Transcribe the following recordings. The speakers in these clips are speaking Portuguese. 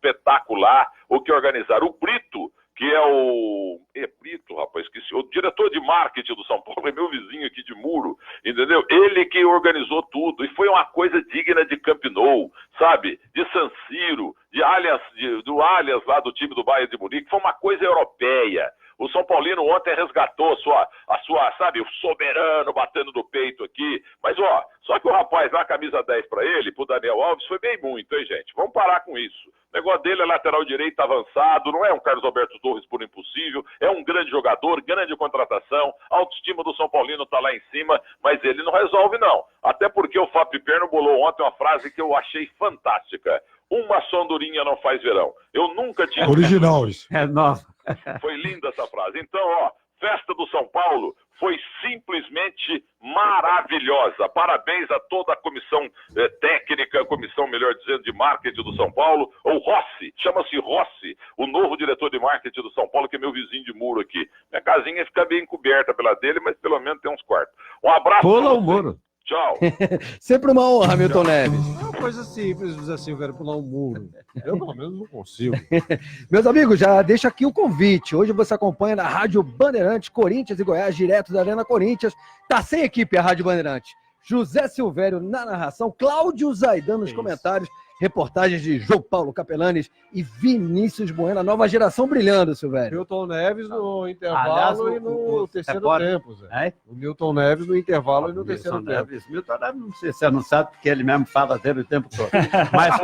espetacular o que organizaram. O Brito, que é o... Brito, rapaz, esqueci. O diretor de marketing do São Paulo é meu vizinho aqui de muro, entendeu? Ele que organizou tudo. E foi uma coisa digna de Camp Nou, sabe? De San Siro, do Allianz lá do time do Bayern de Munique. Foi uma coisa europeia. O São Paulino ontem resgatou a sua, sabe, o soberano batendo no peito aqui. Mas, ó, só que o rapaz dá a camisa 10 para ele, pro Daniel Alves, foi bem muito, hein, gente? Vamos parar com isso. O negócio dele é lateral direito avançado, não é um Carlos Alberto Torres por impossível, é um grande jogador, grande contratação, a autoestima do São Paulino tá lá em cima, mas ele não resolve, não. Até porque o Fábio Perno bolou ontem uma frase que eu achei fantástica. Uma só andorinha não faz verão. Eu nunca tinha... Original isso. É nova. Foi linda essa frase. Então, ó, festa do São Paulo foi simplesmente maravilhosa. Parabéns a toda a comissão técnica, comissão, melhor dizendo, de marketing do São Paulo. O Rossi, chama-se Rossi, o novo diretor de marketing do São Paulo, que é meu vizinho de muro aqui. Minha casinha fica bem coberta pela dele, mas pelo menos tem uns quartos. Um abraço. Pula o muro. Tchau. Sempre uma honra, Hamilton Neves. É uma coisa simples, José Silvério, pular um muro. Eu, pelo menos, não consigo. Meus amigos, já deixo aqui o convite. Hoje você acompanha na Rádio Bandeirantes, Corinthians e Goiás, direto da Arena Corinthians. Tá sem equipe a Rádio Bandeirantes. José Silvério na narração, Cláudio Zaidan nos comentários, reportagens de João Paulo Capelanes e Vinícius Bueno, a nova geração brilhando, Silvério. Milton Neves no intervalo. Aliás, e no terceiro tempo, Zé. É? O Milton Neves no intervalo e no terceiro tempo. Milton Neves, não sei se você não sabe, porque ele mesmo fala dele o tempo todo. Mas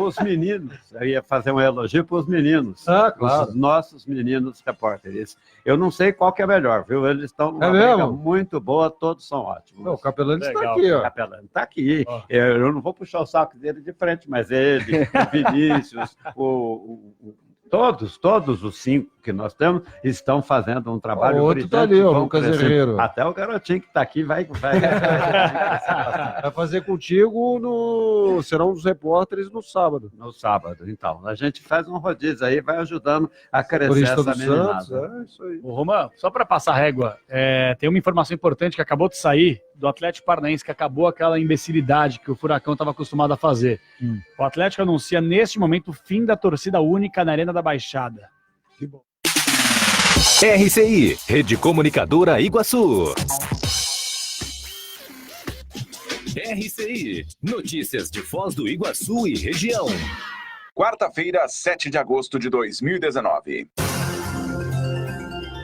os meninos, eu ia fazer um elogio para os meninos. Ah, claro. Os nossos meninos repórteres. Eu não sei qual que é melhor, viu? Eles estão numa briga muito boa, todos são ótimos. Não, o Capelanes está Legal, aqui, ó. O Capelanes está aqui. Eu não vou puxar o saco dele de frente, mas ele, o Vinícius, todos os 5 que nós temos estão fazendo um trabalho o outro está ali, o Lucas Herrero. Até o garotinho que está aqui vai fazer contigo serão os repórteres no sábado. No sábado, então. A gente faz um rodízio aí, vai ajudando a crescer essa meninada. Santos, isso aí. Ô, Romão, só para passar régua, tem uma informação importante que acabou de sair do Atlético Paranaense, que acabou aquela imbecilidade que o Furacão estava acostumado a fazer. O Atlético anuncia neste momento o fim da torcida única na Arena da Baixada. Que bom. RCI, Rede Comunicadora Iguaçu. RCI, notícias de Foz do Iguaçu e região. Quarta-feira, 7 de agosto de 2019.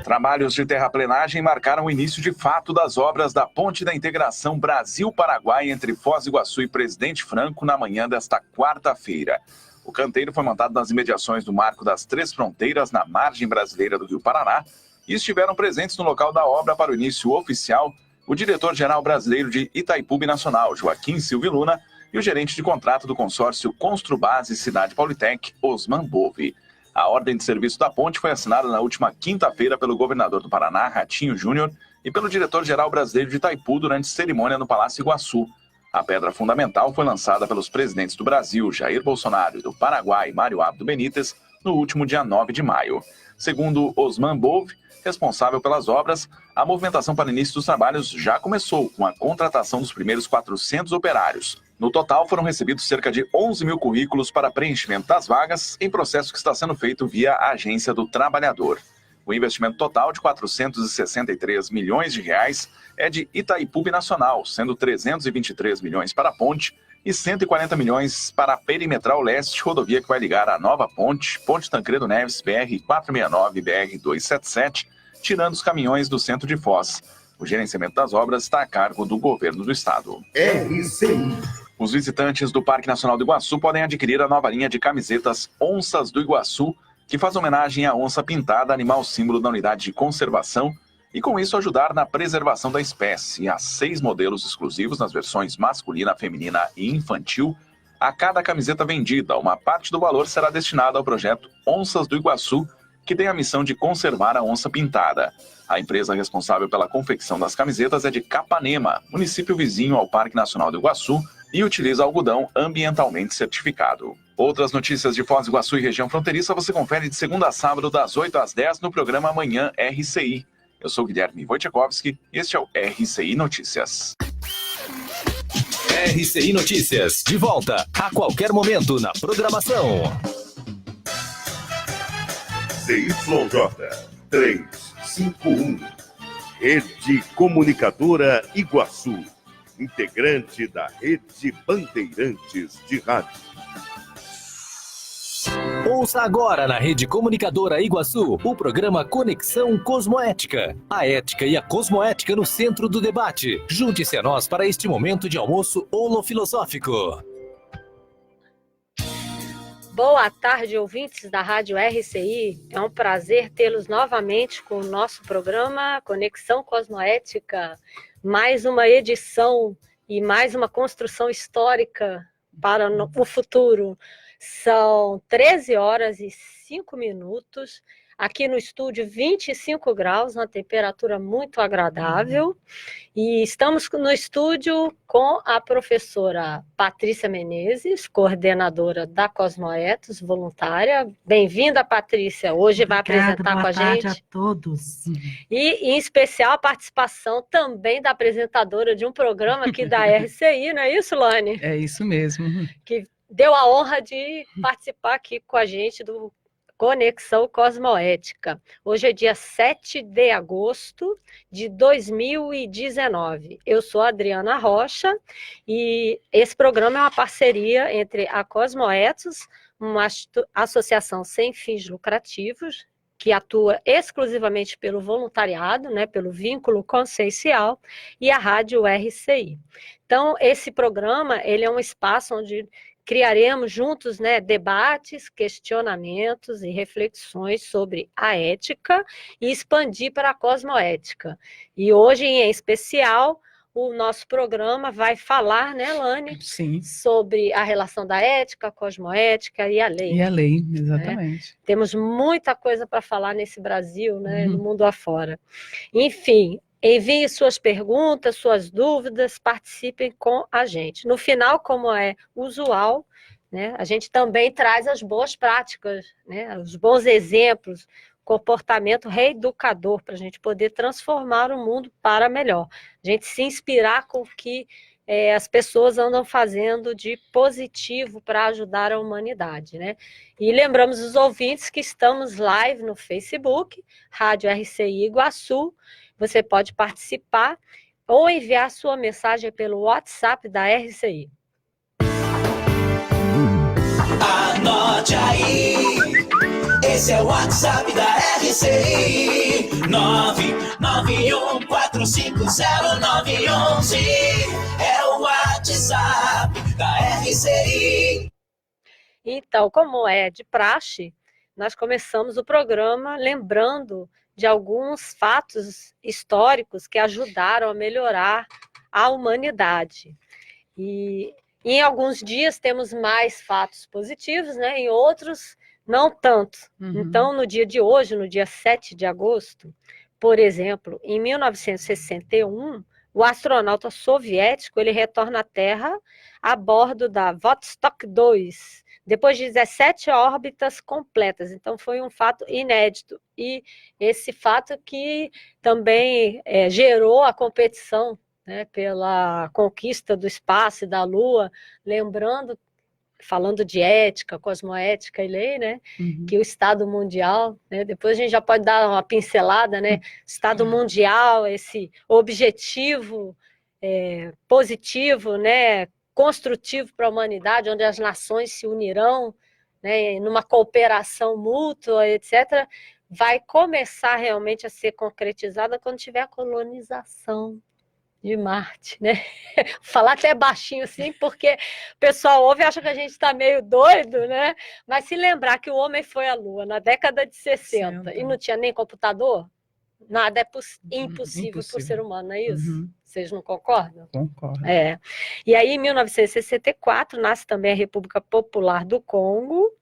Trabalhos de terraplenagem marcaram o início de fato das obras da Ponte da Integração Brasil-Paraguai entre Foz do Iguaçu e Presidente Franco na manhã desta quarta-feira. O canteiro foi montado nas imediações do Marco das Três Fronteiras, na margem brasileira do Rio Paraná, e estiveram presentes no local da obra para o início oficial o diretor-geral brasileiro de Itaipu Binacional, Joaquim Silvio Luna, e o gerente de contrato do consórcio Construbase Cidade Politec, Osman Bove. A ordem de serviço da ponte foi assinada na última quinta-feira pelo governador do Paraná, Ratinho Júnior, e pelo diretor-geral brasileiro de Itaipu durante cerimônia no Palácio Iguaçu. A pedra fundamental foi lançada pelos presidentes do Brasil, Jair Bolsonaro, e do Paraguai, Mário Abdo Benítez, no último dia 9 de maio. Segundo Osman Bove, responsável pelas obras, a movimentação para o início dos trabalhos já começou, com a contratação dos primeiros 400 operários. No total, foram recebidos cerca de 11 mil currículos para preenchimento das vagas, em processo que está sendo feito via a Agência do Trabalhador. O investimento total de 463 milhões de reais é de Itaipu Binacional, sendo 323 milhões para a ponte e 140 milhões para a Perimetral Leste, rodovia que vai ligar a nova ponte, Ponte Tancredo Neves, BR-469 e BR-277, tirando os caminhões do centro de Foz. O gerenciamento das obras está a cargo do governo do estado. RCI. Os visitantes do Parque Nacional do Iguaçu podem adquirir a nova linha de camisetas Onças do Iguaçu, que faz homenagem à onça pintada, animal símbolo da unidade de conservação, e com isso ajudar na preservação da espécie. Há 6 modelos exclusivos nas versões masculina, feminina e infantil. A cada camiseta vendida, uma parte do valor será destinada ao projeto Onças do Iguaçu, que tem a missão de conservar a onça pintada. A empresa responsável pela confecção das camisetas é de Capanema, município vizinho ao Parque Nacional do Iguaçu, e utiliza algodão ambientalmente certificado. Outras notícias de Foz do Iguaçu e região fronteiriça você confere de segunda a sábado, das 8 às 10, no programa Amanhã RCI. Eu sou Guilherme Wojciechowski e este é o RCI Notícias. RCI Notícias, de volta a qualquer momento na programação. ZYJ 351, Rede Comunicadora Iguaçu, integrante da Rede Bandeirantes de Rádio. Ouça agora na Rede Comunicadora Iguaçu o programa Conexão Cosmoética. A ética e a cosmoética no centro do debate. Junte-se a nós para este momento de almoço holofilosófico. Boa tarde, ouvintes da Rádio RCI. É um prazer tê-los novamente com o nosso programa Conexão Cosmoética. Mais uma edição e mais uma construção histórica para o futuro. São 13 horas e 5 minutos. Aqui no estúdio, 25 graus, uma temperatura muito agradável. E estamos no estúdio com a professora Patrícia Menezes, coordenadora da Cosmoetos, voluntária. Bem-vinda, Patrícia. Hoje vai apresentar com a gente. Boa tarde a todos. E, em especial, a participação também da apresentadora de um programa aqui da RCI, não é isso, Lani? É isso mesmo. Que deu a honra de participar aqui com a gente do Conexão Cosmoética. Hoje é dia 7 de agosto de 2019. Eu sou a Adriana Rocha e esse programa é uma parceria entre a Cosmoetos, uma associação sem fins lucrativos, que atua exclusivamente pelo voluntariado, né, pelo vínculo consciencial, e a Rádio RCI. Então, esse programa ele é um espaço onde criaremos juntos, né, debates, questionamentos e reflexões sobre a ética e expandir para a cosmoética. E hoje, em especial, o nosso programa vai falar, né, Lani? Sim. Sobre a relação da ética, a cosmoética e a lei. E a lei, exatamente. Né? Temos muita coisa para falar nesse Brasil, né, no mundo afora. Enfim, envie suas perguntas, suas dúvidas, participem com a gente. No final, como é usual, né, a gente também traz as boas práticas, né, os bons exemplos, comportamento reeducador, para a gente poder transformar o mundo para melhor. A gente se inspirar com o que as pessoas andam fazendo de positivo para ajudar a humanidade, né? E lembramos os ouvintes que estamos live no Facebook, Rádio RCI Iguaçu. Você pode participar ou enviar sua mensagem pelo WhatsApp da RCI. Anote aí, esse é o WhatsApp da RCI, 991450911, é o WhatsApp da RCI. Então, como é de praxe, nós começamos o programa lembrando de alguns fatos históricos que ajudaram a melhorar a humanidade. E em alguns dias temos mais fatos positivos, né? Em outros, não tanto. Então, no dia de hoje, no dia 7 de agosto, por exemplo, em 1961, o astronauta soviético ele retorna à Terra a bordo da Vostok 2, depois de 17 órbitas completas. Então, foi um fato inédito. E esse fato que também gerou a competição, né, pela conquista do espaço e da Lua, lembrando, falando de ética, cosmoética e lei, né, que o Estado Mundial, né, depois a gente já pode dar uma pincelada, né, Estado Mundial, esse objetivo positivo, né, construtivo para a humanidade, onde as nações se unirão, né, numa cooperação mútua, etc., vai começar realmente a ser concretizada quando tiver a colonização de Marte, né? Falar até baixinho assim, porque o pessoal ouve e acha que a gente está meio doido, né? Mas se lembrar que o homem foi à Lua na década de 60 e não tinha nem computador, nada é impossível para o ser humano, não é isso? Vocês não concordam? Concordo. E aí, em 1964, nasce também a República Popular do Congo,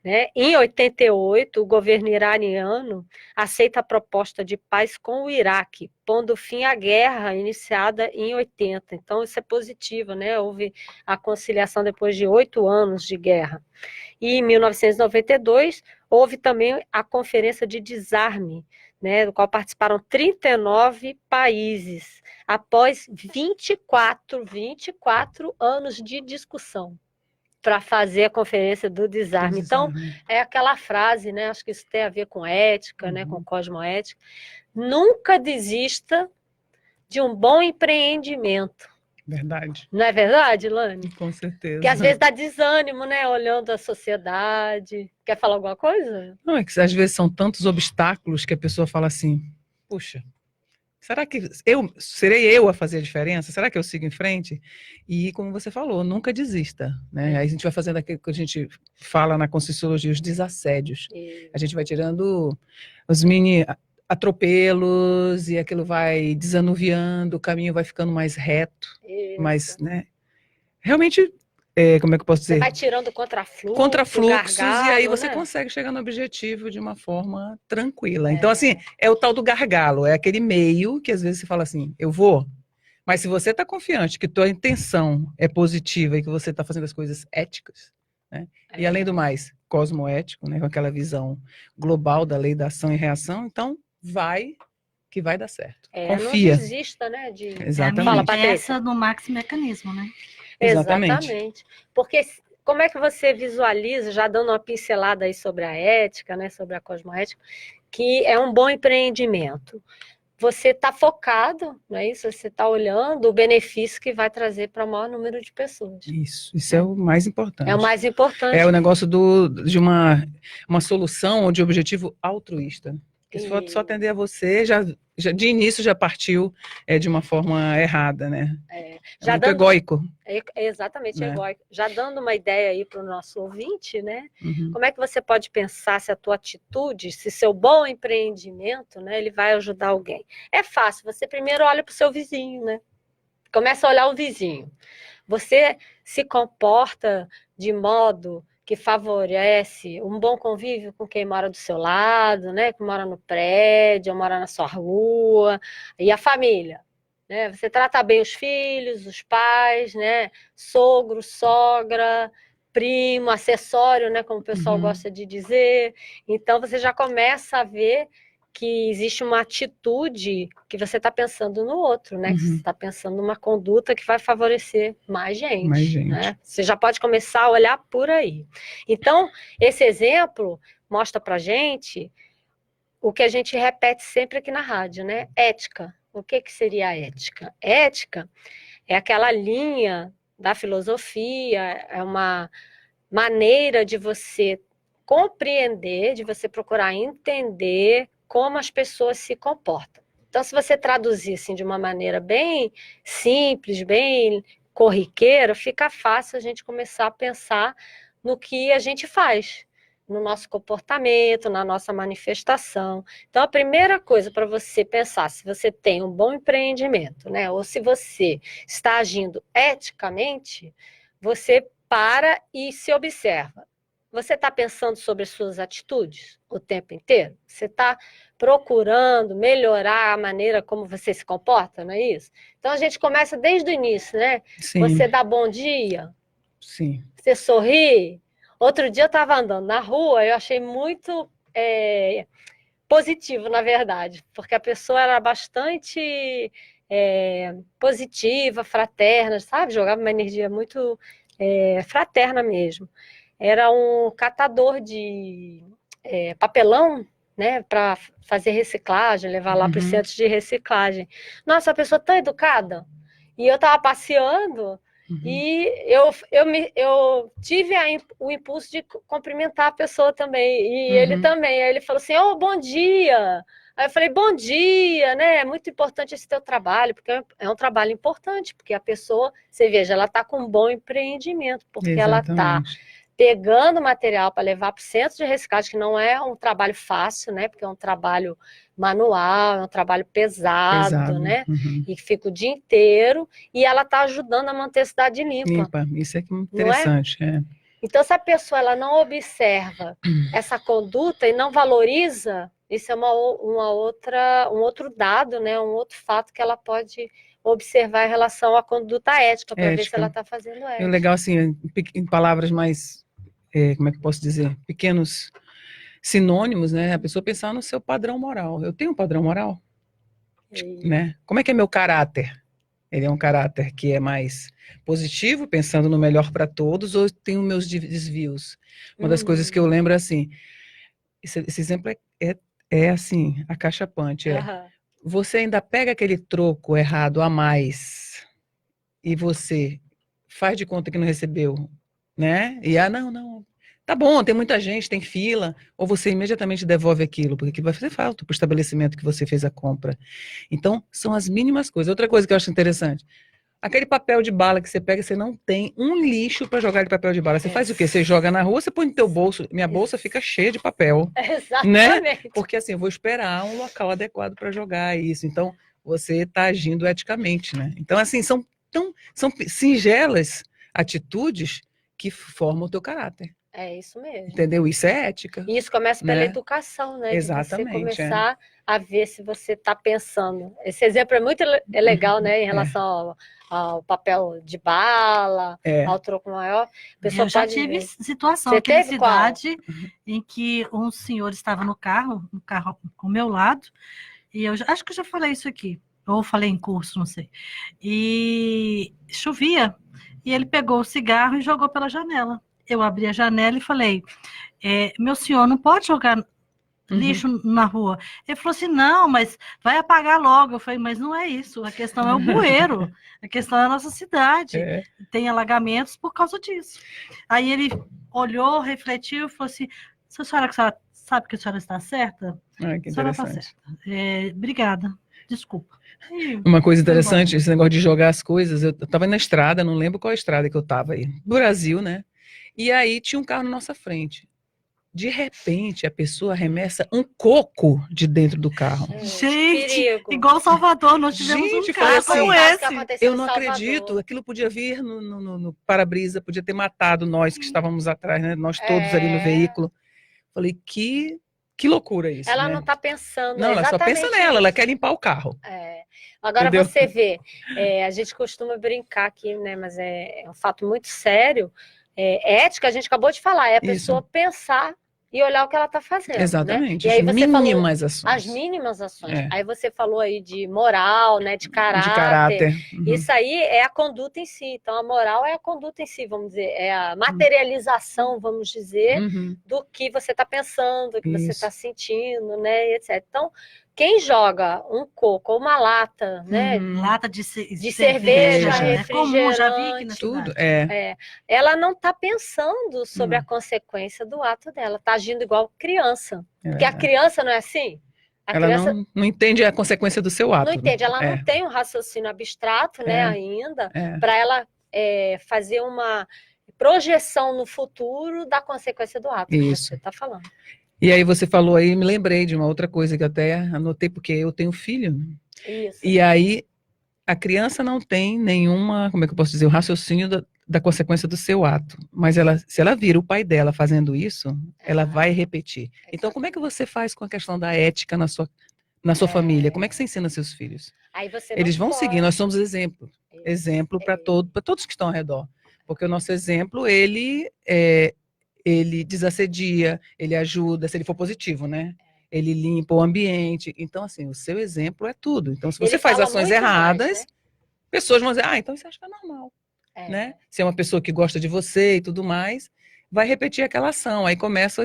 né? Em 88, o governo iraniano aceita a proposta de paz com o Iraque, pondo fim à guerra iniciada em 80. Então, isso é positivo, né? Houve a conciliação depois de 8 anos de guerra. E em 1992, houve também a Conferência de Desarme, né, do qual participaram 39 países. após 24 anos de discussão para fazer a conferência do desarme. Então, é aquela frase, né? Acho que isso tem a ver com ética, né? Com cosmoética. Nunca desista de um bom empreendimento. Verdade. Não é verdade, Lani? Com certeza. Porque às vezes dá desânimo, né? Olhando a sociedade. Quer falar alguma coisa? Não, é que às vezes são tantos obstáculos que a pessoa fala assim, puxa, será que serei eu a fazer a diferença? Será que eu sigo em frente? E como você falou, nunca desista, né? Aí a gente vai fazendo aquilo que a gente fala na Conscienciologia, os desassédios. A gente vai tirando os mini atropelos e aquilo vai desanuviando, o caminho vai ficando mais reto, mais, né? Realmente, como é que eu posso dizer? Você vai tirando contrafluxos, Contrafluxos, gargalo, e aí você né? consegue chegar no objetivo de uma forma tranquila. Então, assim, é o tal do gargalo, é aquele meio que às vezes você fala assim, eu vou, mas se você está confiante que tua intenção é positiva e que você está fazendo as coisas éticas, né? E além do mais, cosmoético, né? Com aquela visão global da lei da ação e reação, então que vai dar certo. Confia. Não desista, né? Exatamente. Fala, Patrícia. Essa no maxi mecanismo, né? Exatamente. Porque como é que você visualiza, já dando uma pincelada aí sobre a ética, né? Sobre a cosmoética, que é um bom empreendimento? Você está focado, não é isso? Você está olhando o benefício que vai trazer para o maior número de pessoas. Isso é o mais importante. É o mais importante. É o negócio de uma solução ou de objetivo altruísta. Porque se for só atender a você, já de início já partiu de uma forma errada, né? Já muito egóico. Exatamente, Né? egóico. Já dando uma ideia aí para o nosso ouvinte, né? Uhum. Como é que você pode pensar se a tua atitude, se seu bom empreendimento, né, ele vai ajudar alguém? É fácil, você primeiro olha para o seu vizinho, né? Começa a olhar o vizinho. Você se comporta de modo que favorece um bom convívio com quem mora do seu lado, né? Que mora no prédio, mora na sua rua, e a família, né? Você trata bem os filhos, os pais, né? Sogro, sogra, primo, acessório, né? Como o pessoal gosta de dizer. Então você já começa a ver que existe uma atitude que você está pensando no outro, né? Que você está pensando numa conduta que vai favorecer mais gente. Mais gente. Né? Você já pode começar a olhar por aí. Então, esse exemplo mostra para gente o que a gente repete sempre aqui na rádio, né? Ética. O que seria a ética? Ética é aquela linha da filosofia, é uma maneira de você compreender, de você procurar entender como as pessoas se comportam. Então, se você traduzir assim, de uma maneira bem simples, bem corriqueira, fica fácil a gente começar a pensar no que a gente faz, no nosso comportamento, na nossa manifestação. Então, a primeira coisa para você pensar, se você tem um bom empreendimento, né, ou se você está agindo eticamente, você para e se observa. Você está pensando sobre as suas atitudes o tempo inteiro? Você está procurando melhorar a maneira como você se comporta, não é isso? Então, a gente começa desde o início, né? Sim. Você dá bom dia? Sim. Você sorri? Outro dia eu estava andando na rua, eu achei muito positivo, na verdade, porque a pessoa era bastante positiva, fraterna, sabe? Jogava uma energia muito fraterna mesmo. Era um catador de papelão, né, para fazer reciclagem, levar lá para os centros de reciclagem. Nossa, a pessoa tão educada. E eu estava passeando e eu tive o impulso de cumprimentar a pessoa também. E ele também. Aí ele falou assim, bom dia. Aí eu falei, bom dia, né? É muito importante esse teu trabalho, porque é um trabalho importante, porque a pessoa, você veja, ela está com um bom empreendimento, porque ela está pegando material para levar para o centro de reciclagem, que não é um trabalho fácil, né? Porque é um trabalho manual, é um trabalho pesado. Né? E fica o dia inteiro, e ela está ajudando a manter a cidade limpa. Isso é que é interessante. Então, se a pessoa ela não observa essa conduta e não valoriza, isso é um outro dado, né? Um outro fato que ela pode observar em relação à conduta ética, para ver se ela está fazendo ética. É legal, assim, em palavras mais, como é que eu posso dizer, pequenos sinônimos, né? A pessoa pensar no seu padrão moral. Eu tenho um padrão moral? né? Como é que é meu caráter? Ele é um caráter que é mais positivo, pensando no melhor para todos, ou tem os meus desvios? Uma das coisas que eu lembro é assim, esse exemplo é assim, acachapante, você ainda pega aquele troco errado a mais e você faz de conta que não recebeu, né? E não, tá bom, tem muita gente, tem fila, ou você imediatamente devolve aquilo, porque vai fazer falta para o estabelecimento que você fez a compra. Então, são as mínimas coisas. Outra coisa que eu acho interessante, aquele papel de bala que você pega, você não tem um lixo para jogar de papel de bala. Você faz o quê? Você joga na rua, você põe no teu bolso, minha bolsa fica cheia de papel. Né? Porque assim, eu vou esperar um local adequado para jogar isso. Então, você está agindo eticamente, né? Então, assim, são singelas atitudes que formam o teu caráter. É isso mesmo. Entendeu? Isso é ética. E isso começa pela né? educação, né? Exatamente. De você começar a ver se você está pensando. Esse exemplo é muito legal, né? Em relação ao papel de bala, ao troco maior. Eu já tive situação aqui na cidade em que um senhor estava no carro ao meu lado, e eu acho que eu já falei isso aqui, ou falei em curso, não sei. E chovia, e ele pegou o cigarro e jogou pela janela. Eu abri a janela e falei, meu senhor, não pode jogar lixo na rua. Ele falou assim, não, mas vai apagar logo. Eu falei, mas não é isso, a questão é o bueiro, a questão é a nossa cidade. Tem alagamentos por causa disso. Aí ele olhou, refletiu e falou assim, a senhora sabe que a senhora está certa? Que a senhora está interessante. certa. Obrigada, desculpa. Uma coisa interessante, esse negócio de jogar as coisas, eu estava na estrada, não lembro qual estrada que eu estava aí, do Brasil, né? E aí tinha um carro na nossa frente. De repente, a pessoa arremessa um coco de dentro do carro. Gente, igual Salvador, nós tivemos um caso como esse. Eu não acredito, aquilo podia vir no para-brisa, podia ter matado nós que estávamos atrás, né? Nós todos ali no veículo. Falei, que loucura isso. Ela né? não está pensando. Não, ela só pensa nela, ela quer limpar o carro. Agora Entendeu? você vê, a gente costuma brincar aqui, né? Mas é um fato muito sério. Ética, a gente acabou de falar, é a pessoa pensar e olhar o que ela está fazendo. Exatamente, né? E aí as você mínimas falou, ações. As mínimas ações. Aí você falou aí de moral, né? De caráter. De caráter. Isso aí é a conduta em si. Então, a moral é a conduta em si, vamos dizer. É a materialização, vamos dizer, do que você está pensando, do que você está sentindo, né? E etc. Então, quem joga um coco ou uma lata, né? Lata de cerveja, refrigerante, comum, já vi aqui na tudo, ela não está pensando sobre a consequência do ato dela, está agindo igual criança. Porque a criança não é assim? Ela criança não entende a consequência do seu ato. Não entende, ela não tem um raciocínio abstrato, né, ainda, para ela fazer uma projeção no futuro da consequência do ato que você está falando. E aí você falou aí, me lembrei de uma outra coisa que eu até anotei, porque eu tenho filho. Isso. E aí a criança não tem nenhuma, como é que eu posso dizer, o raciocínio da consequência do seu ato. Mas se ela vira o pai dela fazendo isso, ela vai repetir. Então, como é que você faz com a questão da ética na sua família? Como é que você ensina seus filhos? Aí você Eles vão seguir, nós somos exemplo. Exemplo para todos que estão ao redor. Porque o nosso exemplo, ele desassedia, ele ajuda, se ele for positivo, né? Ele limpa o ambiente. Então, assim, o seu exemplo é tudo. Então, se você faz ações erradas, pessoas vão dizer, então você acha que é normal. Né? Se é uma pessoa que gosta de você e tudo mais, vai repetir aquela ação. Aí começam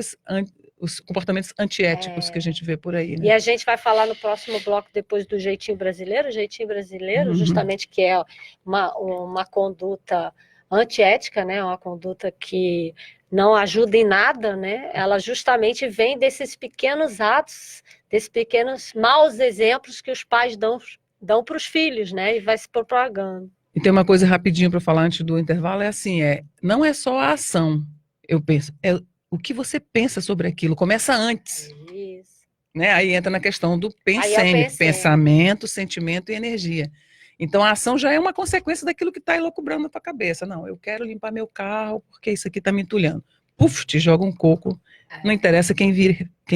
os comportamentos antiéticos que a gente vê por aí. Né? E a gente vai falar no próximo bloco, depois do jeitinho brasileiro, justamente que é uma conduta antiética, né? Uma conduta que não ajuda em nada, né? Ela justamente vem desses pequenos atos, desses pequenos maus exemplos que os pais dão para os filhos, né? E vai se propagando. E tem uma coisa rapidinho para falar antes do intervalo, não é só a ação, eu penso, é o que você pensa sobre aquilo, começa antes. Isso. Né? Aí entra na questão do pensamento, sentimento e energia. Então, a ação já é uma consequência daquilo que está elucubrando na tua cabeça. Não, eu quero limpar meu carro porque isso aqui está me entulhando. Puf, te joga um coco. Não interessa quem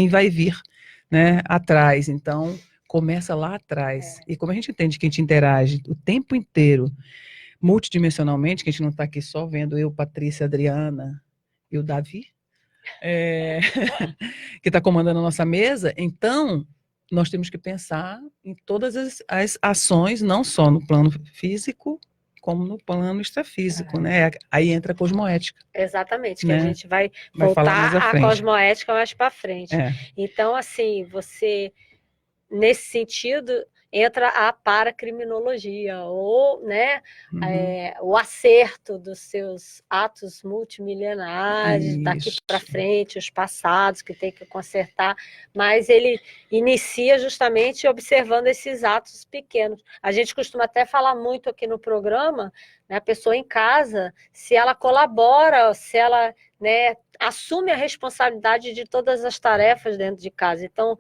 vai vir, né, atrás. Então, começa lá atrás. E como a gente entende que a gente interage o tempo inteiro, multidimensionalmente, que a gente não está aqui só vendo eu, Patrícia, Adriana e o Davi, que está comandando a nossa mesa, então nós temos que pensar em todas as ações, não só no plano físico, como no plano extrafísico, né? Aí entra a cosmoética. Exatamente, que né? a gente vai falar mais voltar à à frente. cosmoética mais para frente. É. Então, assim, você, nesse sentido, entra a paracriminologia, ou, né, o acerto dos seus atos multimilenares, daqui para frente, os passados que tem que consertar, mas ele inicia justamente observando esses atos pequenos. A gente costuma até falar muito aqui no programa, né, a pessoa em casa, se ela colabora, se ela, né, assume a responsabilidade de todas as tarefas dentro de casa. Então,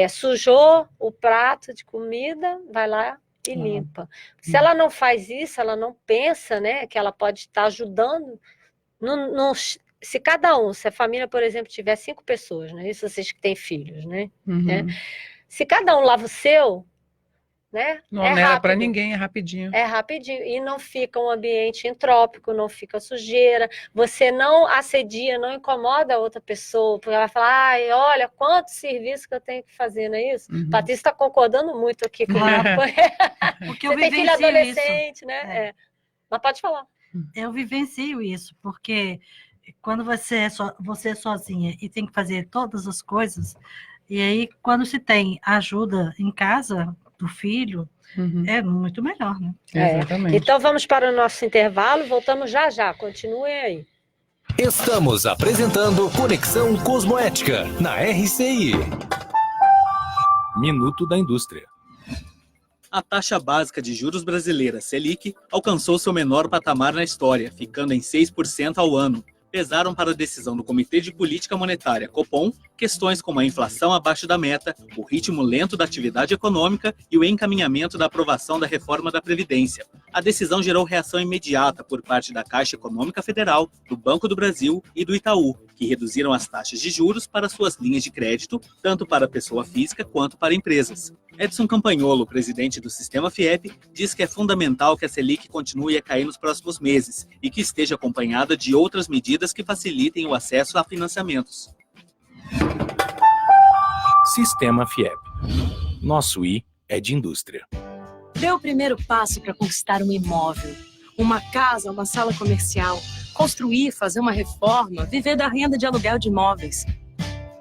sujou o prato de comida, vai lá e limpa. Se ela não faz isso, ela não pensa, né, que ela pode estar ajudando. Se cada um, se a família, por exemplo, tiver 5 pessoas, né, isso vocês que têm filhos, né, se cada um lava o seu, né, não onera para ninguém, é rapidinho. É rapidinho, e não fica um ambiente entrópico, não fica sujeira, você não assedia, não incomoda a outra pessoa, porque ela vai falar, ai, olha, quanto serviço que eu tenho que fazer, não é isso? Patrícia está concordando muito aqui com Porque você tem filho adolescente, isso. né? Mas pode falar. Eu vivencio isso, porque quando você é sozinha e tem que fazer todas as coisas, e aí quando se tem ajuda em casa do filho, é muito melhor, né? Exatamente. Então vamos para o nosso intervalo, voltamos já já, continuem aí. Estamos apresentando Conexão Cosmoética na RCI. Minuto da Indústria. A taxa básica de juros brasileira, Selic, alcançou seu menor patamar na história, ficando em 6% ao ano. Pesaram para a decisão do Comitê de Política Monetária, Copom, questões como a inflação abaixo da meta, o ritmo lento da atividade econômica e o encaminhamento da aprovação da reforma da Previdência. A decisão gerou reação imediata por parte da Caixa Econômica Federal, do Banco do Brasil e do Itaú, que reduziram as taxas de juros para suas linhas de crédito, tanto para pessoa física quanto para empresas. Edson Campagnolo, presidente do Sistema FIEP, diz que é fundamental que a Selic continue a cair nos próximos meses e que esteja acompanhada de outras medidas que facilitem o acesso a financiamentos. Sistema FIEP. Nosso I é de indústria. Dê o primeiro passo para conquistar um imóvel, uma casa, uma sala comercial, construir, fazer uma reforma, viver da renda de aluguel de imóveis.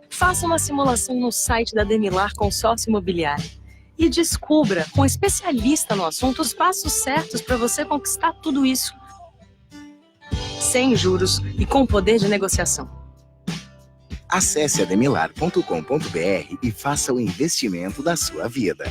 Faça uma simulação no site da Demilar Consórcio Imobiliário e descubra, com um especialista no assunto, os passos certos para você conquistar tudo isso. Sem juros e com poder de negociação. Acesse ademilar.com.br e faça o investimento da sua vida.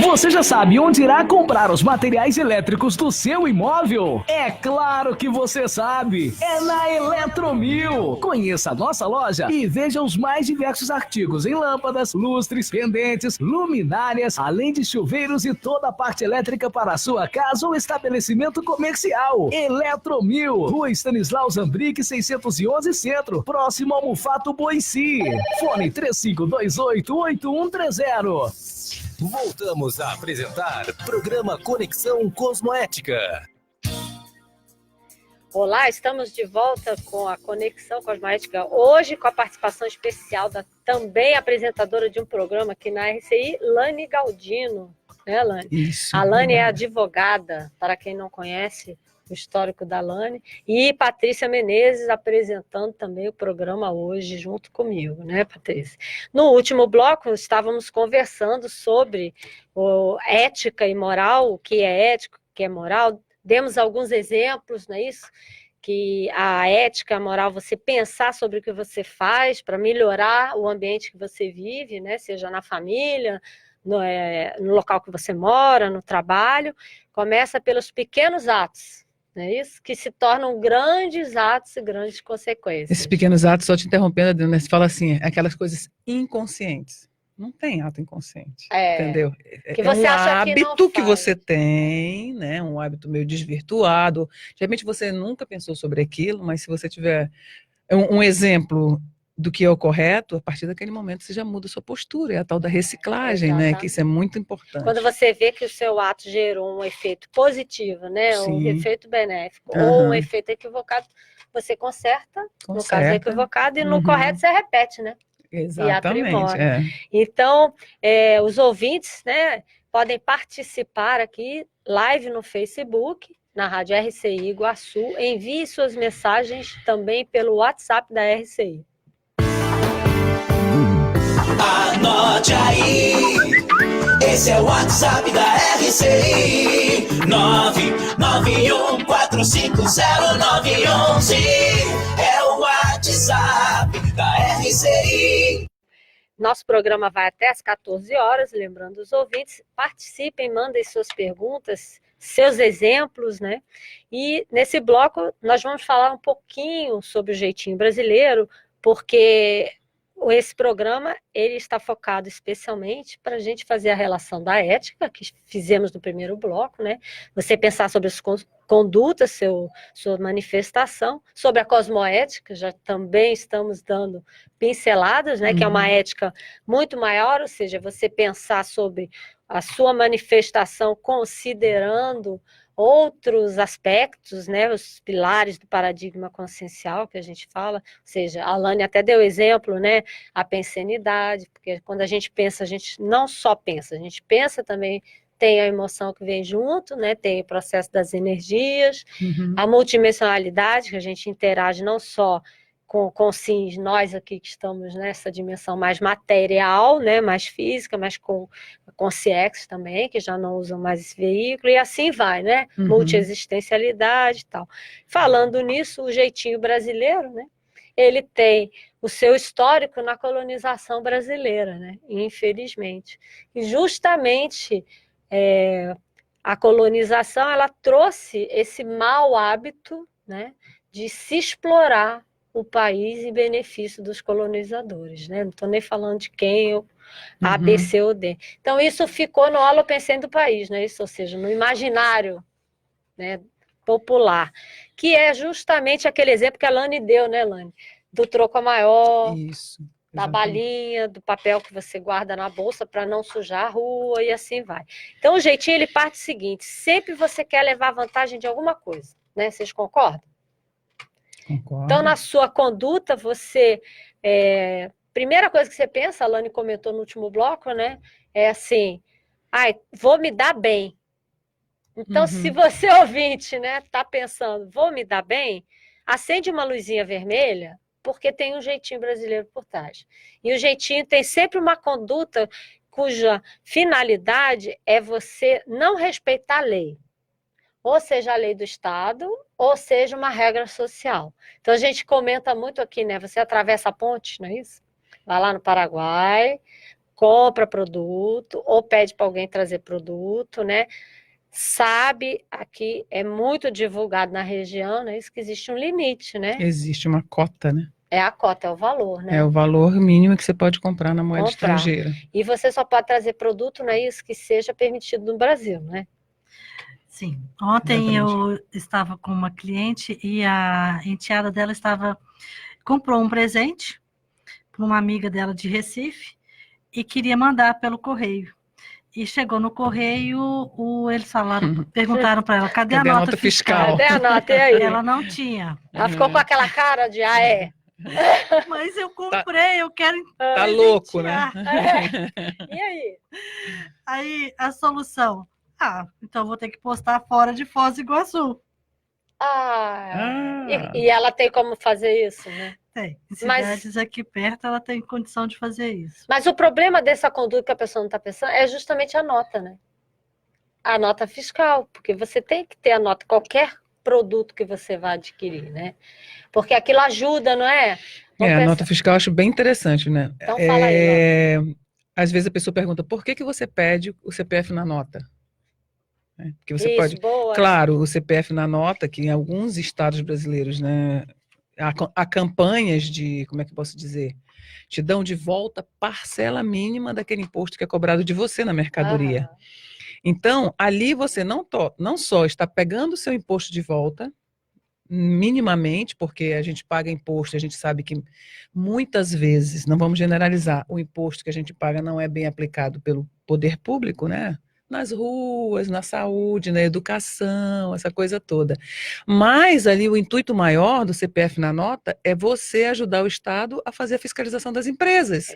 Você já sabe onde irá comprar os materiais elétricos do seu imóvel? É claro que você sabe! É na Eletromil! Conheça a nossa loja e veja os mais diversos artigos em lâmpadas, lustres, pendentes, luminárias, além de chuveiros e toda a parte elétrica para a sua casa ou estabelecimento comercial. Eletromil, Rua Stanislau Zambrick, 611 Centro, próximo ao Mufato Boici. Fone 3528-8130. Voltamos a apresentar programa Conexão Cosmoética. Olá, estamos de volta com a Conexão Cosmoética, hoje com a participação especial da também apresentadora de um programa aqui na RCI, Lani Galdino. Né, Lani? Isso. A Lani é advogada, para quem não conhece o histórico da Lani, e Patrícia Menezes apresentando também o programa hoje junto comigo, né, Patrícia? No último bloco, estávamos conversando sobre ética e moral, o que é ético, o que é moral. Demos alguns exemplos, não é isso? Que a ética, a moral, você pensar sobre o que você faz para melhorar o ambiente que você vive, né? Seja na família, no local que você mora, no trabalho, começa pelos pequenos atos, não é isso? Que se tornam grandes atos e grandes consequências. Esses pequenos atos, só te interrompendo, Adriana, você fala assim, aquelas coisas inconscientes. Não tem ato inconsciente, entendeu? Que você um acha hábito que você tem, né? Um hábito meio desvirtuado. De repente você nunca pensou sobre aquilo, mas se você tiver um exemplo do que é o correto, a partir daquele momento você já muda a sua postura. É a tal da reciclagem, né? Que isso é muito importante. Quando você vê que o seu ato gerou um efeito positivo, né? Sim. Um efeito benéfico, ou um efeito equivocado, você conserta, no caso equivocado, e no correto você repete, né? e aprimora. Exatamente. Então, os ouvintes, né, podem participar aqui, live no Facebook, na Rádio RCI Iguaçu. Envie suas mensagens também pelo WhatsApp da RCI. Anote aí, esse é o WhatsApp da RCI, 991450911, é o WhatsApp da RCI. Nosso programa vai até às 14 horas, lembrando os ouvintes, participem, mandem suas perguntas, seus exemplos, né? E nesse bloco nós vamos falar um pouquinho sobre o jeitinho brasileiro, porque esse programa ele está focado especialmente para a gente fazer a relação da ética, que fizemos no primeiro bloco, né? Você pensar sobre as condutas, sua manifestação, sobre a cosmoética, já também estamos dando pinceladas, né? Que é uma ética muito maior, ou seja, você pensar sobre a sua manifestação considerando outros aspectos, né, os pilares do paradigma consciencial que a gente fala, ou seja, a Alane até deu exemplo, né, a pensenidade, porque quando a gente pensa, a gente não só pensa, a gente pensa também, tem a emoção que vem junto, né, tem o processo das energias, a multidimensionalidade, que a gente interage não só com sim, nós aqui que estamos nessa dimensão mais material, né, mais física, mas com CX também, que já não usam mais esse veículo, e assim vai, né, multiexistencialidade e tal. Falando nisso, o jeitinho brasileiro, né, ele tem o seu histórico na colonização brasileira, né, infelizmente. E justamente a colonização, ela trouxe esse mau hábito, né, de se explorar o país em benefício dos colonizadores, né? Não estou nem falando de quem, A, B, C ou D. Então, isso ficou no holopensene do país, né? Isso, ou seja, no imaginário, né, popular, que é justamente aquele exemplo que a Lani deu, né, Lani? Do troco a maior, da balinha, do papel que você guarda na bolsa para não sujar a rua e assim vai. Então, o jeitinho, ele parte do seguinte, sempre você quer levar vantagem de alguma coisa, né? Vocês concordam? Então, na sua conduta, você... primeira coisa que você pensa, a Lani comentou no último bloco, né? É assim, vou me dar bem. Então, se você, ouvinte, né, tá pensando, vou me dar bem, acende uma luzinha vermelha, porque tem um jeitinho brasileiro por trás. E o jeitinho tem sempre uma conduta cuja finalidade é você não respeitar a lei. Ou seja, a lei do Estado, ou seja, uma regra social. Então, a gente comenta muito aqui, né? Você atravessa a ponte, não é isso? Vai lá no Paraguai, compra produto, ou pede para alguém trazer produto, né? Sabe, aqui é muito divulgado na região, né? Isso que existe um limite, né? Existe uma cota, né? É a cota, é o valor, né? É o valor mínimo que você pode comprar na moeda estrangeira. E você só pode trazer produto, não é isso, que seja permitido no Brasil, né? Sim. Ontem eu estava com uma cliente e a enteada dela comprou um presente para uma amiga dela de Recife e queria mandar pelo correio. E chegou no correio, eles falaram, perguntaram para ela, cadê a nota fiscal? Cadê a nota? E aí? Ela não tinha. Ela ficou com aquela cara de, Mas eu comprei, eu quero... Tá louco, né? E aí? Aí, a solução... então vou ter que postar fora de Foz do Iguaçu. E ela tem como fazer isso, né? Tem. Em cidades aqui perto, ela tem condição de fazer isso. Mas o problema dessa conduta que a pessoa não está pensando é justamente a nota, né? A nota fiscal, porque você tem que ter a nota, qualquer produto que você vai adquirir, né? Porque aquilo ajuda, não é? A nota fiscal eu acho bem interessante, né? Então fala aí. Às vezes a pessoa pergunta, por que você pede o CPF na nota? Porque você pode... boa. Claro, o CPF na nota, que em alguns estados brasileiros, né, há campanhas de, como é que eu posso dizer, te dão de volta parcela mínima daquele imposto que é cobrado de você na mercadoria. Então, ali você não só está pegando o seu imposto de volta, minimamente, porque a gente paga imposto, a gente sabe que muitas vezes, não vamos generalizar, o imposto que a gente paga não é bem aplicado pelo poder público, né? nas ruas, na saúde, na educação, essa coisa toda. Mas ali o intuito maior do CPF na nota é você ajudar o Estado a fazer a fiscalização das empresas.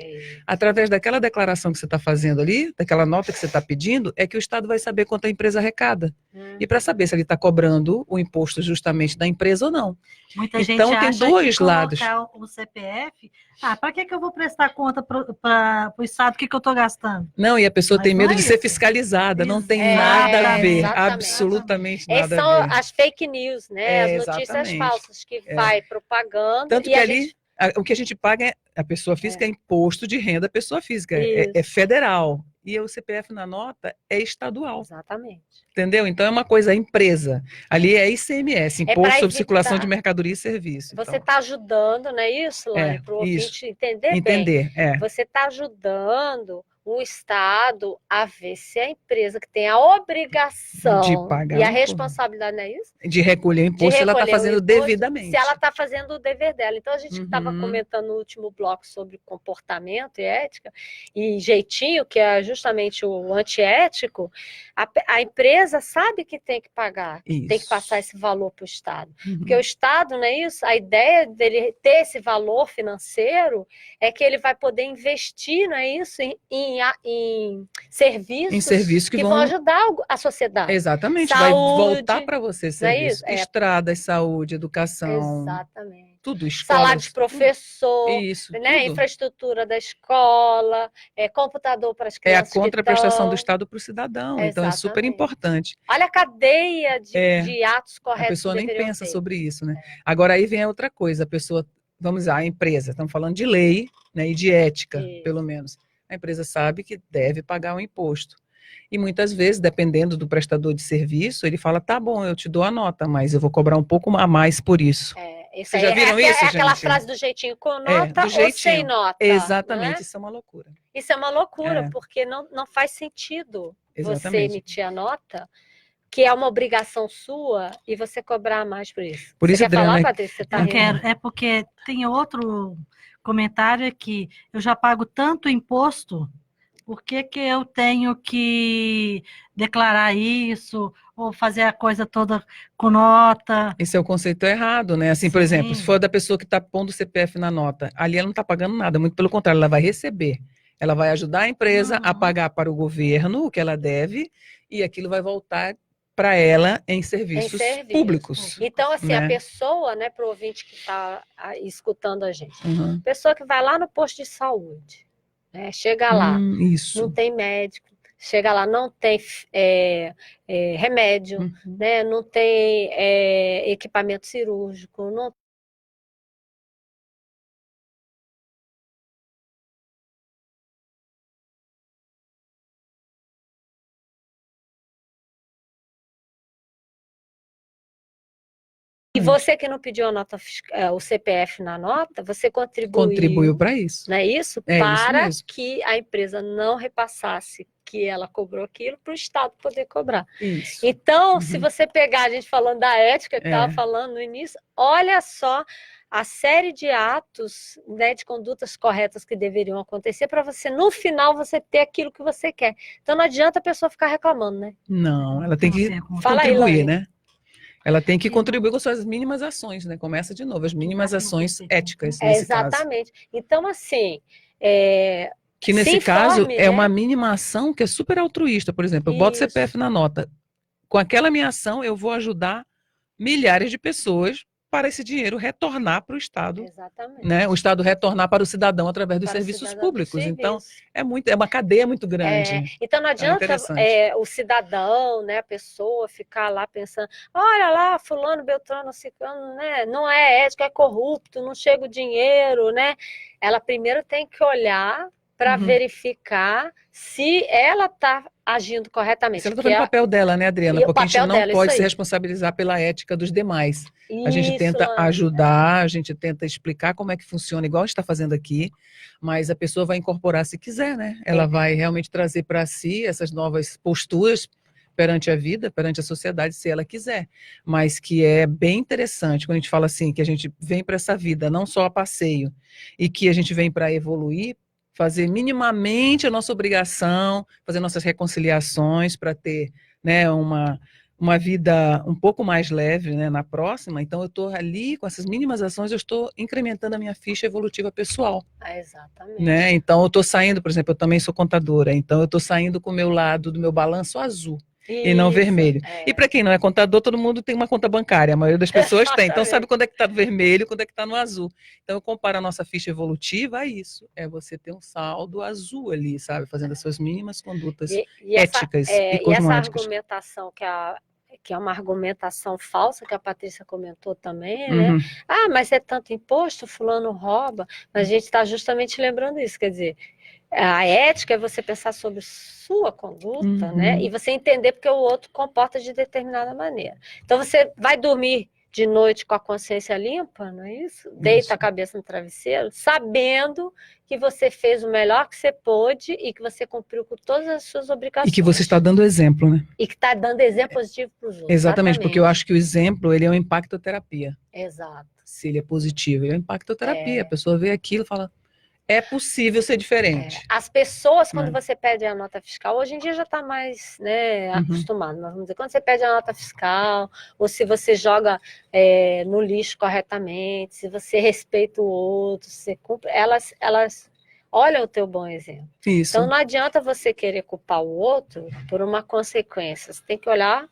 Através daquela declaração que você está fazendo ali, daquela nota que você está pedindo, é que o Estado vai saber quanto a empresa arrecada. E para saber se ele está cobrando o imposto justamente da empresa ou não. Muita então gente tem acha dois que lados. colocar o CPF, para que eu vou prestar conta para o Estado, o que eu estou gastando? Não, e a pessoa Mas tem medo não é de ser isso. fiscalizada, não tem nada a ver, absolutamente Essas nada são a ver. as fake news, né? As notícias Exatamente. falsas que vai propagando. Tanto e que a ali, gente... o que a gente paga, a pessoa física é imposto de renda pessoa física, Isso. é federal. E o CPF na nota é estadual. Exatamente. Entendeu? Então é uma coisa, empresa. Ali é ICMS, É Imposto pra sobre Circulação evitar. de Mercadoria e Serviço. Você está ajudando, não é isso, Lani? Para o ouvinte entender bem. Você está ajudando o Estado a ver se a empresa que tem a obrigação De pagar e a o responsabilidade, não é isso? De recolher o imposto, se ela está fazendo devidamente. Se ela está fazendo o dever dela. Então, a gente estava comentando no último bloco sobre comportamento e ética, e jeitinho, que é justamente o antiético, a empresa sabe que tem que pagar, tem que passar esse valor para o Estado. Porque o Estado, não é isso? A ideia dele ter esse valor financeiro é que ele vai poder investir, não é isso? Em serviços, que vão ajudar a sociedade. Exatamente, saúde, vai voltar para você serviço. Não é isso? Estradas, saúde, educação. Exatamente. Tudo, escolas, salário de professor, isso, né? Infraestrutura da escola, computador para as crianças. É a contraprestação do Estado para o cidadão. Exatamente. Então é super importante. Olha a cadeia de atos corretos. A pessoa nem pensa ter. sobre isso, né? Agora aí vem a outra coisa, a pessoa, vamos dizer, a empresa, estamos falando de lei, né, e de ética, pelo menos. A empresa sabe que deve pagar o imposto. E muitas vezes, dependendo do prestador de serviço, ele fala, tá bom, eu te dou a nota, mas eu vou cobrar um pouco a mais por isso. Vocês já viram isso, gente? Aquela frase do jeitinho com nota do ou sem nota. Exatamente, né? Isso é uma loucura. Isso é uma loucura, porque não faz sentido você emitir a nota, que é uma obrigação sua, e você cobrar mais por isso. Por isso, quer falar, Patrícia? Você tá eu quero, é porque tem outro comentário aqui. Eu já pago tanto imposto, por que eu tenho que declarar isso, ou fazer a coisa toda com nota? Esse é o conceito errado, né? Assim, por exemplo, se for da pessoa que está pondo o CPF na nota, ali ela não está pagando nada, muito pelo contrário, ela vai receber. Ela vai ajudar a empresa a pagar para o governo o que ela deve, e aquilo vai voltar para ela em serviços públicos. Então, assim, né? a pessoa, né, para o ouvinte que está escutando a gente, pessoa que vai lá no posto de saúde, né, chega lá, não tem médico, chega lá, não tem remédio, né, não tem equipamento cirúrgico, não E você que não pediu a nota, o CPF na nota, você Contribuiu para isso. Não é isso? É para isso mesmo. que a empresa não repassasse que ela cobrou aquilo para o Estado poder cobrar. Isso. Então, se você pegar a gente falando da ética que estava falando no início, olha só a série de atos, né, de condutas corretas que deveriam acontecer para você, no final, você ter aquilo que você quer. Então, não adianta a pessoa ficar reclamando, né? Não, ela tem que contribuir, né? Ela tem que contribuir com suas mínimas ações, né? Começa de novo, as mínimas ações éticas, nesse caso. Exatamente. Então, assim... Que nesse caso é uma mínima ação que é super altruísta. Por exemplo, eu boto CPF na nota. Com aquela minha ação, eu vou ajudar milhares de pessoas para esse dinheiro retornar para o Estado. Exatamente. Né? O Estado retornar para o cidadão através dos serviços públicos. Então, é uma cadeia muito grande. Então, não adianta o cidadão, né, a pessoa ficar lá pensando, olha lá, fulano, beltrano, ciclano, né, não é ético, é corrupto, não chega o dinheiro, né? Ela primeiro tem que olhar para verificar se ela está agindo corretamente. Se ela está fazendo o papel dela, né, Adriana? Porque a gente não pode se responsabilizar pela ética dos demais. A gente tenta ajudar, a gente tenta explicar como é que funciona, igual a gente está fazendo aqui, mas a pessoa vai incorporar se quiser, né? Ela vai realmente trazer para si essas novas posturas perante a vida, perante a sociedade, se ela quiser. Mas que é bem interessante quando a gente fala assim, que a gente vem para essa vida não só a passeio, e que a gente vem para evoluir, fazer minimamente a nossa obrigação, fazer nossas reconciliações para ter, né, uma vida um pouco mais leve, né, na próxima. Então eu estou ali com essas mínimas ações, eu estou incrementando a minha ficha evolutiva pessoal. Exatamente. Né? Então eu estou saindo, por exemplo, eu também sou contadora, então eu estou saindo com o meu lado do meu balanço azul. E não vermelho. E para quem não é contador, todo mundo tem uma conta bancária, a maioria das pessoas tem, então sabe quando é que está no vermelho, quando é que está no azul. Então eu comparo a nossa ficha evolutiva a isso, é você ter um saldo azul ali, sabe, fazendo as suas mínimas condutas éticas e cosmoéticas. E essa argumentação que é uma argumentação falsa, que a Patrícia comentou também, né? Ah, mas é tanto imposto, fulano rouba, mas a gente está justamente lembrando isso, quer dizer, a ética é você pensar sobre sua conduta, né? E você entender porque o outro comporta de determinada maneira. Então você vai dormir de noite com a consciência limpa, não é isso? Deita a cabeça no travesseiro, sabendo que você fez o melhor que você pôde e que você cumpriu com todas as suas obrigações. E que você está dando exemplo, né? E que está dando exemplo positivo para os outros. Exatamente, porque eu acho que o exemplo, ele é uma impactoterapia. Exato. Se ele é positivo, ele é uma impactoterapia. A pessoa vê aquilo e fala, é possível ser diferente. As pessoas, quando você pede a nota fiscal, hoje em dia já está mais, né, acostumado, mas vamos dizer, quando você pede a nota fiscal, ou se você joga no lixo corretamente, se você respeita o outro, se você cumpre, elas olham o teu bom exemplo. Isso. Então não adianta você querer culpar o outro por uma consequência, você tem que olhar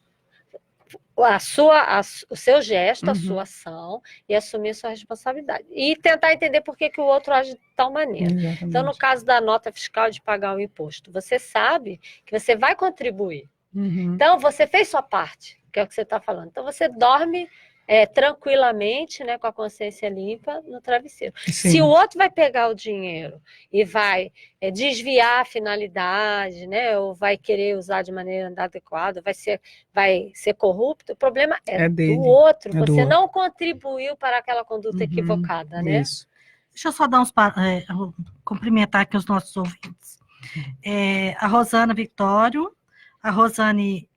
o seu gesto, a sua ação e assumir a sua responsabilidade. E tentar entender por que o outro age de tal maneira. Exatamente. Então, no caso da nota fiscal de pagar o imposto, você sabe que você vai contribuir. Então, você fez sua parte, que é o que você está falando. Então, você dorme tranquilamente, né, com a consciência limpa no travesseiro. Sim. Se o outro vai pegar o dinheiro e vai desviar a finalidade, né, ou vai querer usar de maneira inadequada, vai ser corrupto, o problema é do outro. Você não contribuiu para aquela conduta equivocada, né? Isso. Deixa eu só dar cumprimentar aqui os nossos ouvintes. A Rosana Victório, a Rosane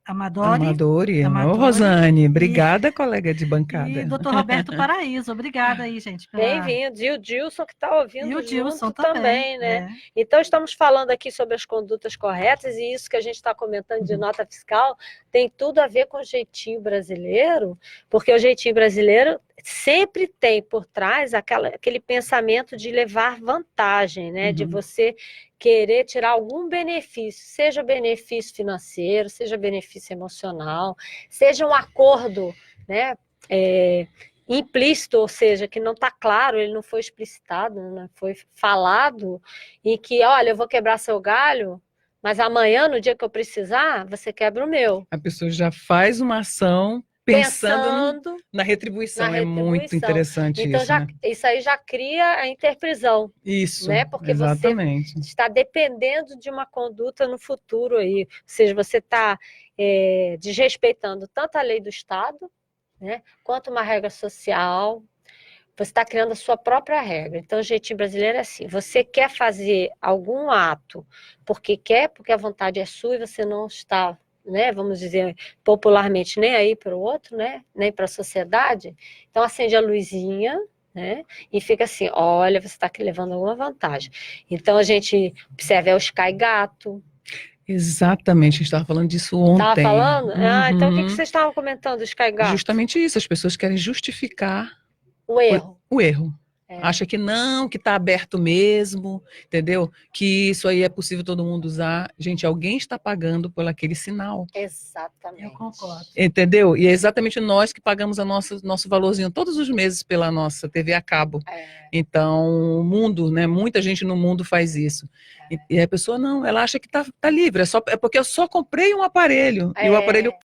Amadori. Ô, Rosane, obrigada, colega de bancada. E doutor Roberto Paraíso, obrigada aí, gente. Bem-vindo. E o Dilson que está ouvindo e o Dilson também, né? Então, estamos falando aqui sobre as condutas corretas e isso que a gente está comentando de nota fiscal tem tudo a ver com o jeitinho brasileiro, porque o jeitinho brasileiro sempre tem por trás aquele pensamento de levar vantagem, né? De você querer tirar algum benefício, seja benefício financeiro, seja benefício emocional, seja um acordo, né, implícito, ou seja, que não está claro, ele não foi explicitado, não foi falado, e que, olha, eu vou quebrar seu galho, mas amanhã, no dia que eu precisar, você quebra o meu. A pessoa já faz uma ação pensando na retribuição. É muito interessante então, isso. Né? Isso aí já cria a interprisão. Isso, né? Porque exatamente. você está dependendo de uma conduta no futuro aí. Ou seja, você está desrespeitando tanto a lei do Estado, né, quanto uma regra social. Você está criando a sua própria regra. Então, o jeitinho brasileiro é assim. Você quer fazer algum ato porque quer, porque a vontade é sua e você não está... né, vamos dizer popularmente, nem aí para o outro, né, nem para a sociedade, então acende a luzinha, né, e fica assim, olha, você está aqui levando alguma vantagem. Então a gente observa o Sky Gato. Exatamente, a gente estava falando disso ontem. Estava falando? Então o que vocês estavam comentando do Sky Gato? Justamente isso, as pessoas querem justificar o erro. O erro. Acha que não, que está aberto mesmo, entendeu? Que isso aí é possível todo mundo usar. Gente, alguém está pagando por aquele sinal. Exatamente. Eu concordo. Entendeu? E é exatamente nós que pagamos nosso valorzinho todos os meses pela nossa TV a cabo. Então, o mundo, né? Muita gente no mundo faz isso. E a pessoa não, ela acha que tá livre. É porque eu só comprei um aparelho. E o aparelho